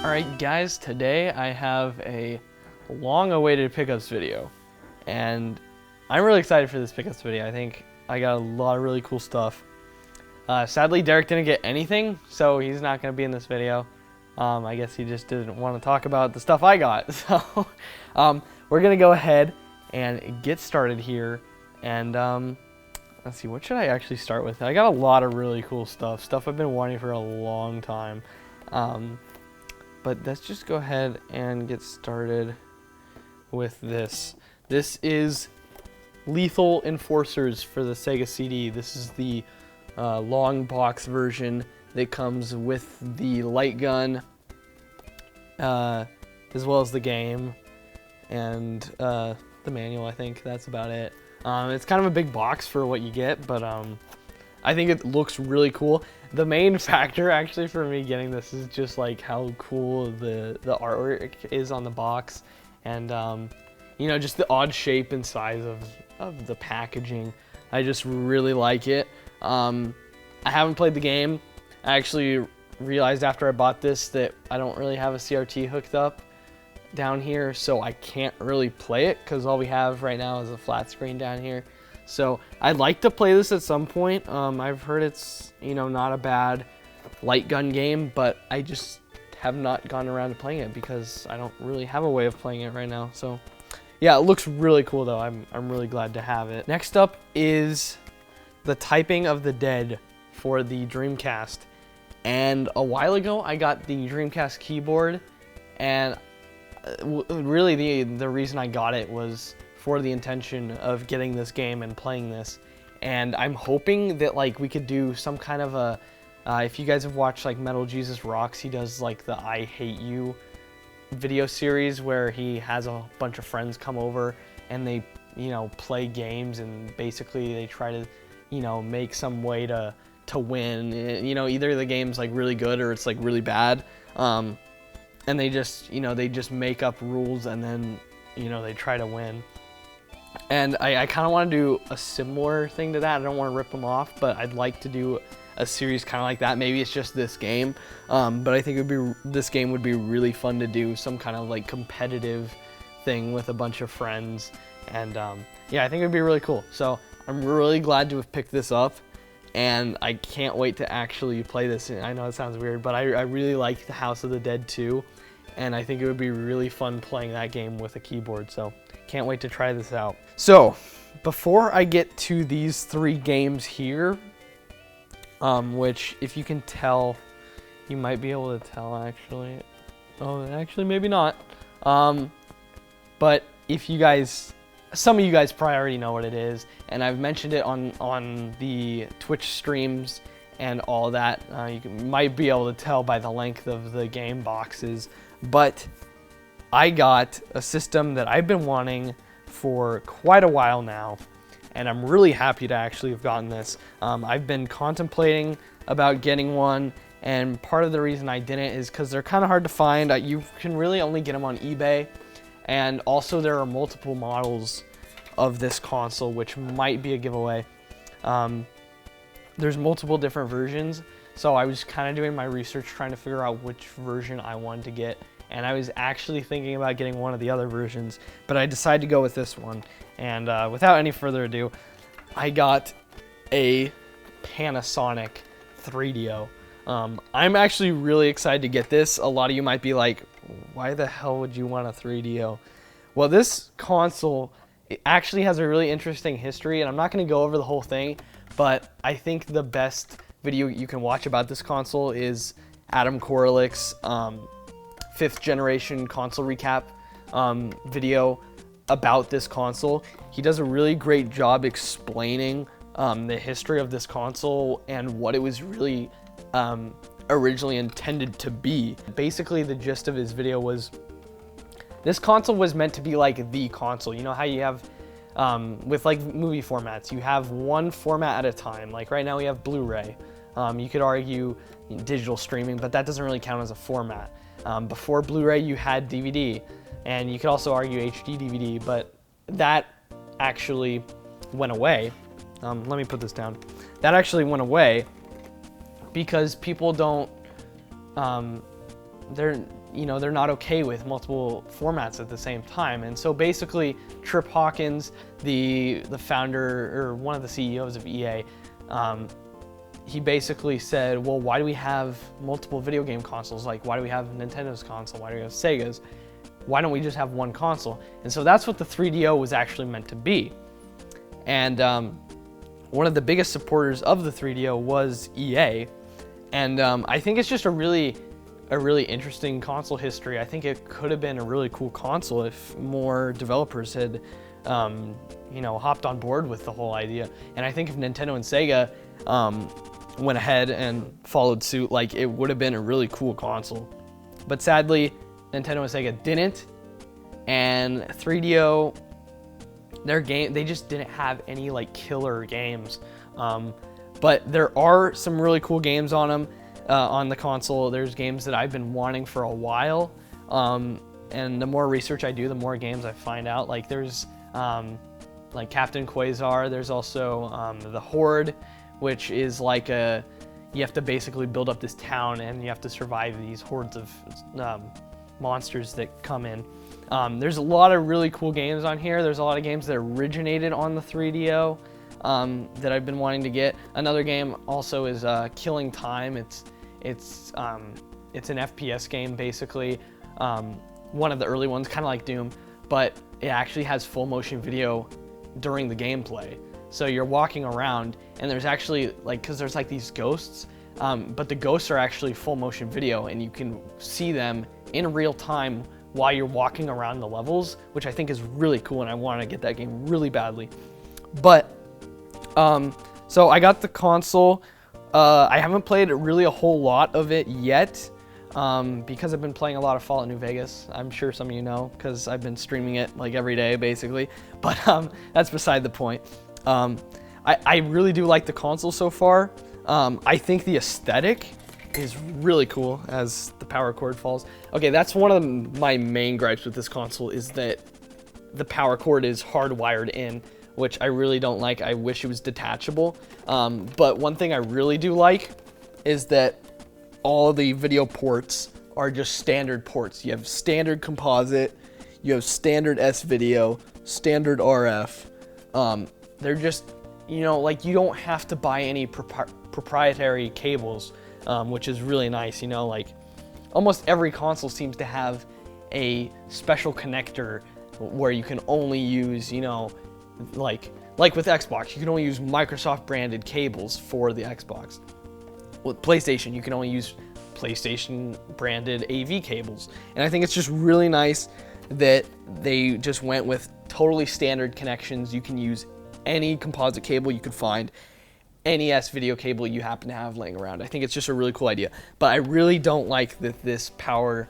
Alright guys, today I have a long-awaited pickups video, and I'm really excited for this pickups video. I think I got a lot of really cool stuff. Sadly, Derek didn't get anything, so he's not going to be in this video. I guess he just didn't want to talk about the stuff I got. So we're going to go ahead and get started here, and let's see, what should I actually start with? I got a lot of really cool stuff I've been wanting for a long time. But let's just go ahead and get started with this. This is Lethal Enforcers for the Sega CD. This is the long box version that comes with the light gun, as well as the game and the manual. I think that's about it. It's kind of a big box for what you get, but I think it looks really cool. The main factor actually for me getting this is just like how cool the artwork is on the box, and you know, just the odd shape and size of the packaging. I just really like it. I haven't played the game. I actually realized after I bought this that I don't really have a CRT hooked up down here, so I can't really play it because all we have right now is a flat screen down here. So I'd like to play this at some point. I've heard it's, you know, not a bad light gun game, but I just have not gone around to playing it because I don't really have a way of playing it right now. So yeah, it looks really cool though. I'm really glad to have it. Next up is the Typing of the Dead for the Dreamcast. And a while ago I got the Dreamcast keyboard, and really the reason I got it was for the intention of getting this game and playing this. And I'm hoping that like we could do some kind of a if you guys have watched like Metal Jesus Rocks, he does like the I Hate You video series where he has a bunch of friends come over and they, you know, play games, and basically they try to, you know, make some way to win. You know, either the game's like really good or it's like really bad, and they just, you know, they just make up rules and then, you know, they try to win. And I kind of want to do a similar thing to that. I don't want to rip them off, but I'd like to do a series kind of like that. Maybe it's just this game, but I think this game would be really fun to do some kind of like competitive thing with a bunch of friends. And yeah, I think it would be really cool. So I'm really glad to have picked this up, and I can't wait to actually play this. I know it sounds weird, but I really like the House of the Dead 2, and I think it would be really fun playing that game with a keyboard. So can't wait to try this out. So before I get to these three games here, which if you can tell, you might be able to tell actually. Oh, actually maybe not. But if you guys, some of you guys probably already know what it is, and I've mentioned it on the Twitch streams and all that. Might be able to tell by the length of the game boxes, but I got a system that I've been wanting for quite a while now, and I'm really happy to actually have gotten this. I've been contemplating about getting one, and part of the reason I didn't is because they're kind of hard to find. You can really only get them on eBay, and also there are multiple models of this console, which might be a giveaway. There's multiple different versions, so I was kind of doing my research trying to figure out which version I wanted to get. And I was actually thinking about getting one of the other versions, but I decided to go with this one. And without any further ado, I got a Panasonic 3DO. I'm actually really excited to get this. A lot of you might be like, why the hell would you want a 3DO? Well, this console, it actually has a really interesting history, and I'm not going to go over the whole thing, but I think the best video you can watch about this console is Adam Koralick's 5th generation console recap video about this console. He does a really great job explaining the history of this console and what it was really originally intended to be. Basically, the gist of his video was this console was meant to be like the console. You know how you have with like movie formats, you have one format at a time. Like right now we have Blu-ray. You could argue digital streaming, but that doesn't really count as a format. Before Blu-ray, you had DVD, and you could also argue HD DVD, but that actually went away. Let me put this down. That actually went away because people don't, they're not okay with multiple formats at the same time. And so basically, Trip Hawkins, the founder or one of the CEOs of EA, he basically said, well, why do we have multiple video game consoles? Like, why do we have Nintendo's console? Why do we have Sega's? Why don't we just have one console? And so that's what the 3DO was actually meant to be. And one of the biggest supporters of the 3DO was EA. And I think it's just a really interesting console history. I think it could have been a really cool console if more developers had, hopped on board with the whole idea. And I think if Nintendo and Sega went ahead and followed suit, like, it would have been a really cool console. But sadly, Nintendo and Sega didn't, and 3DO, they just didn't have any like killer games. But there are some really cool games on them, on the console. There's games that I've been wanting for a while, and the more research I do, the more games I find out. Like there's like Captain Quasar. There's also the Horde, which is like you have to basically build up this town and you have to survive these hordes of monsters that come in. There's a lot of really cool games on here. There's a lot of games that originated on the 3DO that I've been wanting to get. Another game also is Killing Time. It's an FPS game basically. One of the early ones, kind of like Doom, but it actually has full motion video during the gameplay. So you're walking around and there's actually because there's like these ghosts, but the ghosts are actually full motion video and you can see them in real time while you're walking around the levels, which I think is really cool, and I want to get that game really badly. But so I got the console. I haven't played really a whole lot of it yet because I've been playing a lot of Fallout New Vegas. I'm sure some of you know because I've been streaming it like every day basically, but that's beside the point. I really do like the console so far. I think the aesthetic is really cool as the power cord falls. Okay, that's one of my main gripes with this console, is that the power cord is hardwired in, which I really don't like. I wish it was detachable. But one thing I really do like is that all of the video ports are just standard ports. You have standard composite, you have standard S-video, standard RF. They're just, you don't have to buy any proprietary cables, which is really nice. Like almost every console seems to have a special connector where you can only use, like with Xbox, you can only use Microsoft branded cables for the Xbox. With PlayStation, you can only use PlayStation branded AV cables. And I think it's just really nice that they just went with totally standard connections. You can use any composite cable you could find, any S-video cable you happen to have laying around. I think it's just a really cool idea. But I really don't like that this power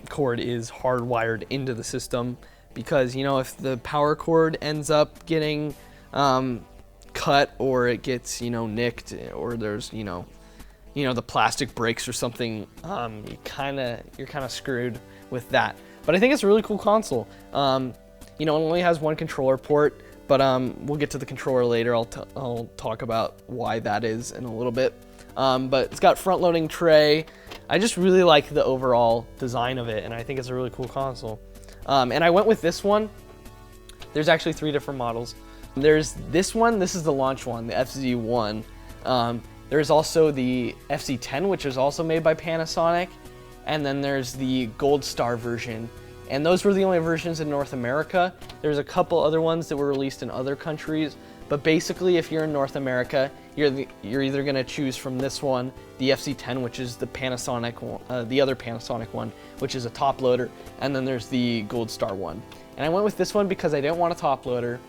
cord is hardwired into the system, because if the power cord ends up getting cut, or it gets nicked, or there's the plastic breaks or something, you're kind of screwed with that. But I think it's a really cool console. It only has one controller port, but we'll get to the controller later. I'll talk about why that is in a little bit. But it's got front-loading tray. I just really like the overall design of it, and I think it's a really cool console. And I went with this one. There's actually 3 different models. There's this one. This is the launch one, the FZ1. There's also the FC10, which is also made by Panasonic. And then there's the Gold Star version. And those were the only versions in North America. There's a couple other ones that were released in other countries. But basically, if you're in North America, you're either going to choose from this one, the FC10, which is the Panasonic one, the other Panasonic one, which is a top loader, and then there's the Gold Star one. And I went with this one because I didn't want a top loader.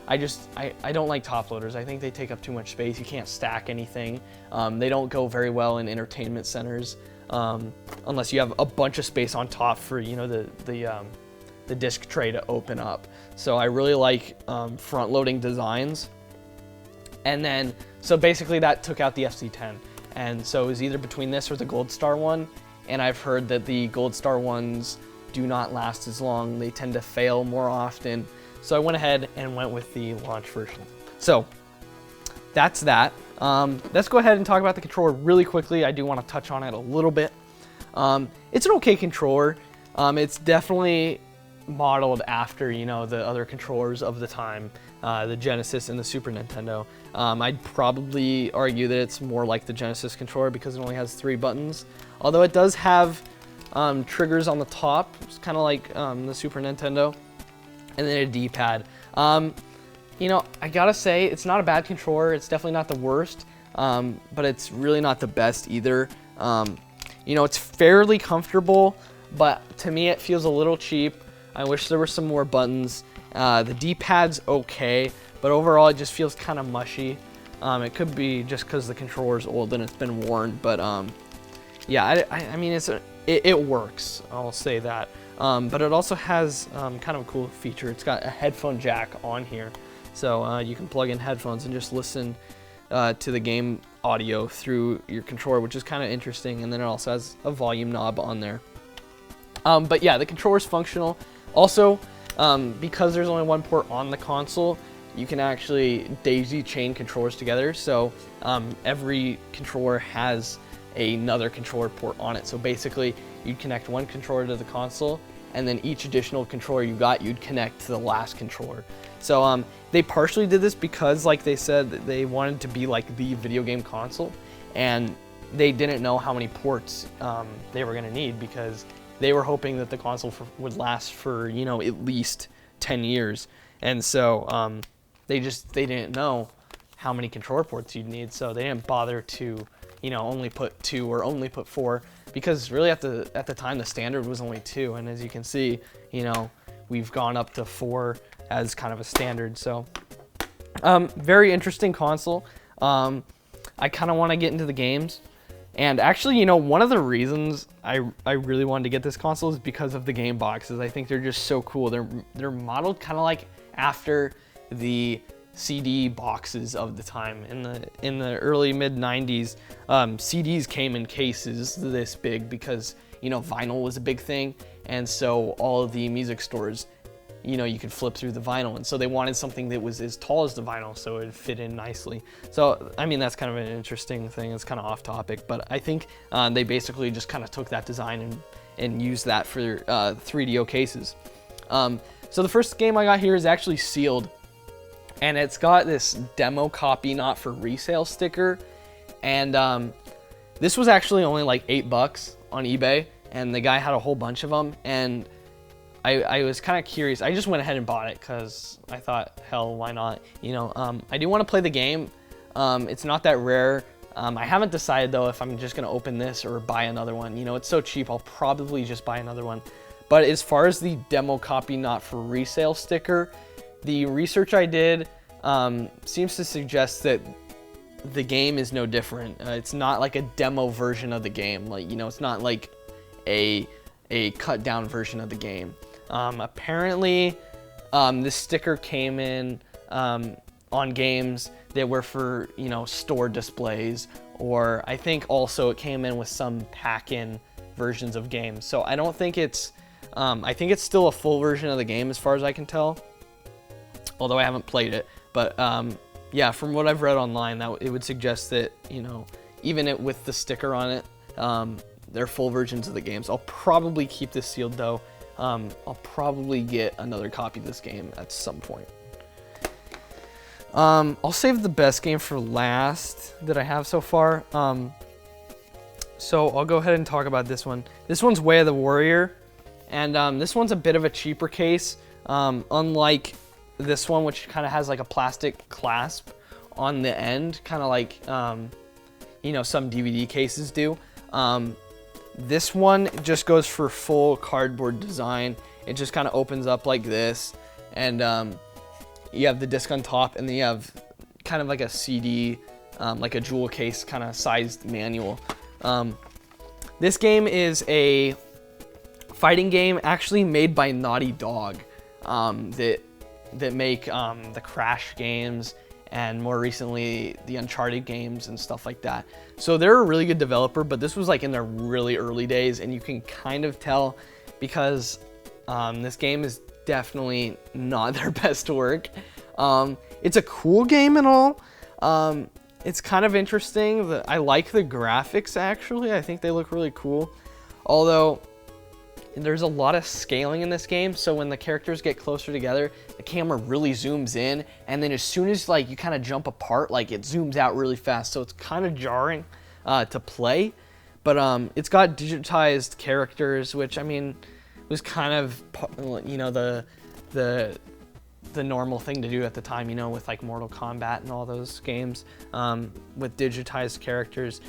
I don't like top loaders. I think they take up too much space. You can't stack anything. They don't go very well in entertainment centers, unless you have a bunch of space on top for the disc tray to open up. So I really like front-loading designs. And then, so basically that took out the FC10. And so it was either between this or the Gold Star one. And I've heard that the Gold Star ones do not last as long. They tend to fail more often. So I went ahead and went with the launch version. So that's that. Let's go ahead and talk about the controller really quickly. I do want to touch on it a little bit. It's an okay controller. It's definitely modeled after, you know, the other controllers of the time, the Genesis and the Super Nintendo. I'd probably argue that it's more like the Genesis controller because it only has 3 buttons, although it does have triggers on the top. It's kind of like the Super Nintendo, and then a D-pad. You know, I gotta say, it's not a bad controller. It's definitely not the worst, but it's really not the best either. You know, it's fairly comfortable, but to me it feels a little cheap. I wish there were some more buttons. The D-pad's okay, but overall it just feels kind of mushy. It could be just because the controller's old and it's been worn, but yeah, I mean, it works, I'll say that. But it also has kind of a cool feature. It's got a headphone jack on here, so you can plug in headphones and just listen to the game audio through your controller, which is kind of interesting. And then it also has a volume knob on there. But yeah, the controller's functional. Also, because there's only one port on the console, you can actually daisy chain controllers together. So every controller has another controller port on it. So basically, you'd connect one controller to the console, and then each additional controller you got, you'd connect to the last controller. So they partially did this because, like they said, they wanted to be like the video game console, and they didn't know how many ports they were gonna need, because they were hoping that the console would last for, you know, at least 10 years. And so they didn't know how many controller ports you'd need, so they didn't bother to, you know, only put 2 or only put 4, because really at the time the standard was only 2, and as you can see, you know, we've gone up to 4 as kind of a standard. So very interesting console. I kind of want to get into the games, and actually, you know, one of the reasons I really wanted to get this console is because of the game boxes. I think they're just so cool. They're modeled kind of like after the CD boxes of the time. In the early mid 90s, CDs came in cases this big because, you know, vinyl was a big thing, and so all of the music stores, you know, you could flip through the vinyl, and so they wanted something that was as tall as the vinyl so it would fit in nicely. So I mean, that's kind of an interesting thing. It's kind of off topic, but I think they basically just kind of took that design and used that for 3DO cases. So the first game I got here is actually sealed, and it's got this demo copy not for resale sticker, and this was actually only like $8 on eBay, and the guy had a whole bunch of them, and I was kind of curious. I just went ahead and bought it because I thought, hell, why not? You know, I do want to play the game. It's not that rare. I haven't decided though if I'm just gonna open this or buy another one. You know, it's so cheap, I'll probably just buy another one. But as far as the demo copy not for resale sticker, the research I did seems to suggest that the game is no different. It's not like a demo version of the game. Like, you know, it's not like a cut down version of the game. Apparently, this sticker came in on games that were for, you know, store displays, or I think also it came in with some pack-in versions of games. So I don't think it's, I think it's still a full version of the game as far as I can tell, although I haven't played it. But yeah, from what I've read online, that it would suggest that, you know, even with the sticker on it, they're full versions of the games. I'll probably keep this sealed though. I'll probably get another copy of this game at some point. I'll save the best game for last that I have so far. So I'll go ahead and talk about this one. This one's Way of the Warrior, and this one's a bit of a cheaper case, unlike this one, which kind of has like a plastic clasp on the end, kind of like you know, some DVD cases do. This one just goes for full cardboard design. It just kind of opens up like this, and you have the disc on top, and then you have kind of like a CD, like a jewel case kind of sized manual. This game is a fighting game actually made by Naughty Dog, that make the Crash games, and more recently the Uncharted games and stuff like that. So they're a really good developer, but this was like in their really early days, and you can kind of tell because this game is definitely not their best work. It's a cool game and all. It's kind of interesting. I like the graphics actually. I think they look really cool. Although there's a lot of scaling in this game, so when the characters get closer together, the camera really zooms in, and then as soon as like you kind of jump apart, like it zooms out really fast, so it's kind of jarring to play. But it's got digitized characters, which I mean was kind of, you know, the normal thing to do at the time, you know, with like Mortal Kombat and all those games, with digitized characters.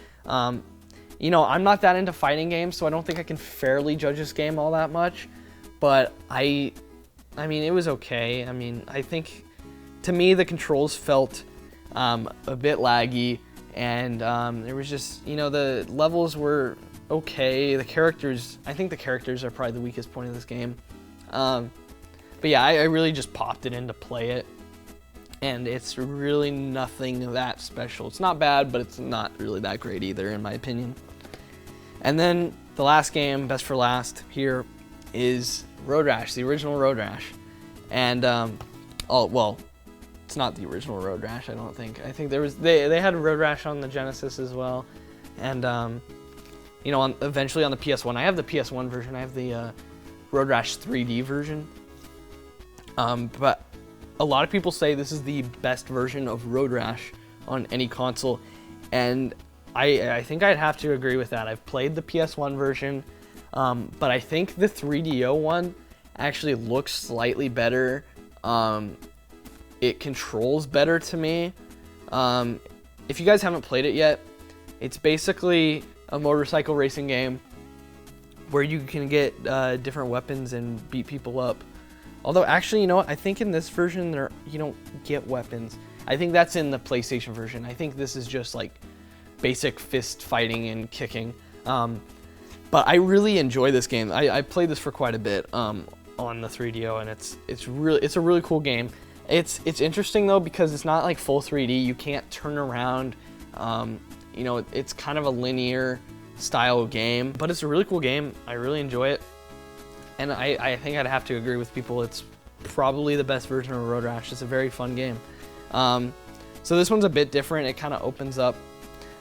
You know, I'm not that into fighting games, so I don't think I can fairly judge this game all that much. But I mean, it was okay. I mean, I think to me the controls felt a bit laggy, and there was just, you know, the levels were okay. The characters, I think the characters are probably the weakest point of this game. But yeah, I really just popped it in to play it, and it's really nothing that special. It's not bad, but it's not really that great either, in my opinion. And then the last game, best for last here, is Road Rash, the original Road Rash. And oh well, it's not the original Road Rash, I don't think. I think there was they had Road Rash on the Genesis as well, and you know, eventually on the PS1. I have the PS1 version. I have the Road Rash 3D version. But a lot of people say this is the best version of Road Rash on any console, and I think I'd have to agree with that. I've played the PS1 version, but I think the 3DO one actually looks slightly better. It controls better to me. If you guys haven't played it yet, it's basically a motorcycle racing game where you can get different weapons and beat people up. Although actually, you know what? I think in this version you don't get weapons. I think that's in the PlayStation version. I think this is just like basic fist fighting and kicking. But I really enjoy this game. I played this for quite a bit on the 3DO, and it's a really cool game. It's interesting though because it's not like full 3D. You can't turn around. You know, it's kind of a linear style game, but it's a really cool game. I really enjoy it, and I think I'd have to agree with people. It's probably the best version of Road Rash. It's a very fun game. So this one's a bit different. It kind of opens up.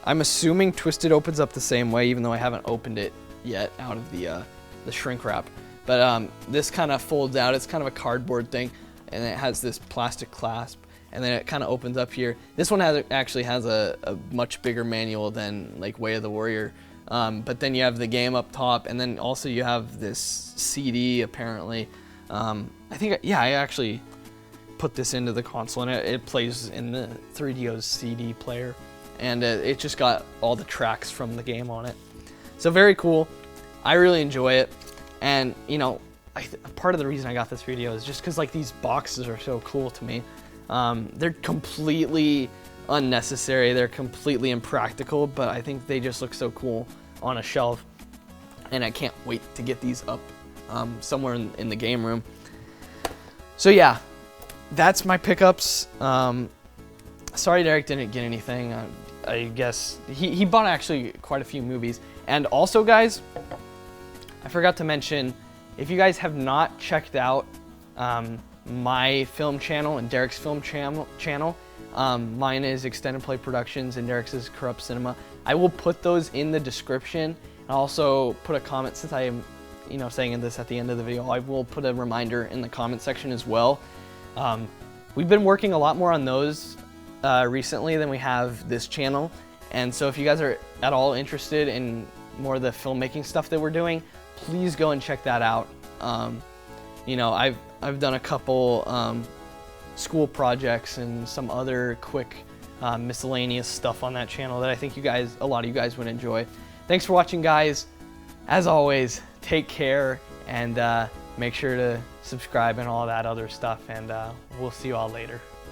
I'm assuming Twisted opens up the same way, even though I haven't opened it yet out of the shrink wrap. But this kind of folds out. It's kind of a cardboard thing, and it has this plastic clasp, and then it kind of opens up here. This one actually has a much bigger manual than like Way of the Warrior. But then you have the game up top, and then also you have this CD apparently. I think, yeah, I actually put this into the console, and it plays in the 3DO's CD player. And it just got all the tracks from the game on it. So very cool. I really enjoy it. And, you know, part of the reason I got this video is just because, like, these boxes are so cool to me. They're completely unnecessary. They're completely impractical, but I think they just look so cool on a shelf. And I can't wait to get these up somewhere in the game room. So, yeah, that's my pickups. Sorry Derek didn't get anything. I guess he bought actually quite a few movies. And also, guys, I forgot to mention, if you guys have not checked out my film channel and Derek's film channel, mine is Extended Play Productions and Derek's is Corrupt Cinema. I will put those in the description. I'll also put a comment, since I am, you know, saying this at the end of the video, I will put a reminder in the comment section as well. We've been working a lot more on those recently than we have this channel, and so if you guys are at all interested in more of the filmmaking stuff that we're doing, please go and check that out. You know, I've done a couple school projects and some other quick miscellaneous stuff on that channel that I think a lot of you guys would enjoy. Thanks for watching, guys. As always, take care, and make sure to subscribe and all that other stuff, and we'll see you all later.